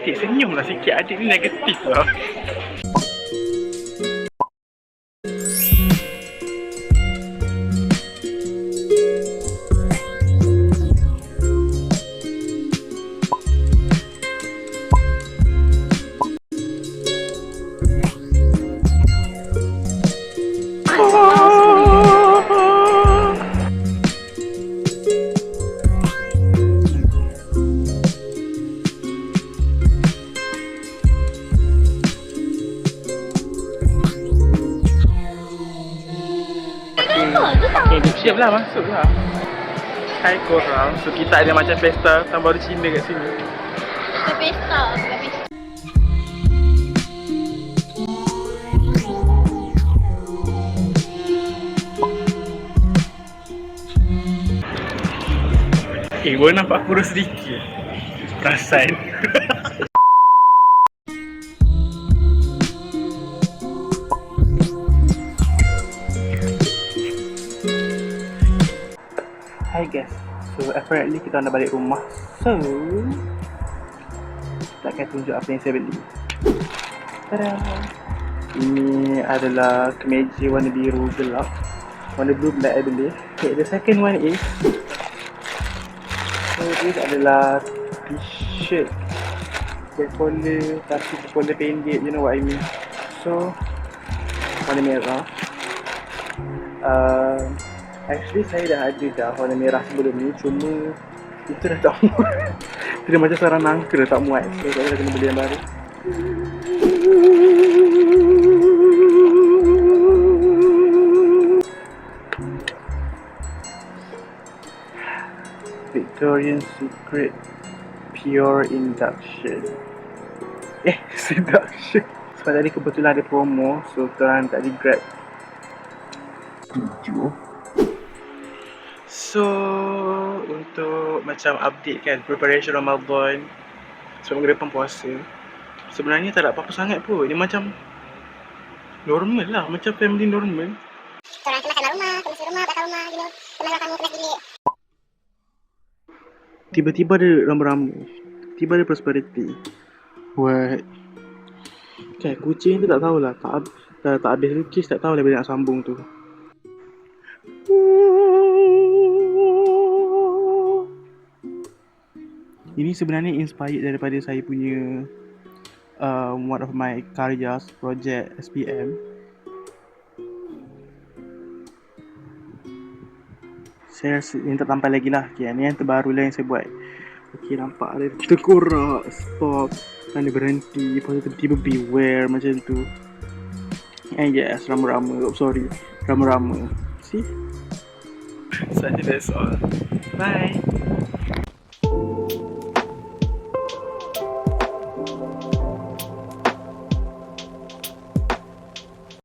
Adik senyumlah sikit, adik ni negatif lah. Okay, siap lah, masuk lah. Hai korang, so kita ada macam pesta tahun baru Cina kat sini. Bukan pesta, bukan pesta. Baru nampak kurus sedikit. Perasan. Hi guys, so apparently kita nak balik rumah. So takkan tunjuk apa yang saya beli. Tada! Ini adalah kemeja warna biru gelap, warna blue black I beli. Okay, the second one is, so this adalah t-shirt back collar tapi collar pendek, you know what I mean. So warna merah. Actually saya dah ada dah warna merah sebelum ni, cuma itu dah tak muat. Itu dah macam sarang nangka dah tak muat. So saya dah kena beli yang baru. Victoria's Secret Pure Induction. Seduction. Sebab tadi kebetulan ada promo, so korang tak di grab 7. So untuk macam update kan, preparation Ramadan sebab minggu depan puasa, sebenarnya tak ada apa-apa sangat pun. Dia macam normal lah, macam family normal. Korang kemaskan rumah, kemas rumah, bakar rumah, you know. Kemas kamu, kemas bilik. Tiba-tiba ada rama-rama, tiba ada prosperity. What? Kan kucing tu tak tahulah, tak habis lukis, tak tahulah bila nak sambung tu. Ini sebenarnya inspired daripada saya punya one of my karyas, project SPM. Saya yang tak sampai lagi lah. Okay, ni yang terbaru lah yang saya buat. Okay, nampak ada kita korak, stop, dan dia berhenti, lepas tu tiba-tiba beware macam tu. And yes, rama-rama, sorry, rama-rama. See? So that's all. Bye.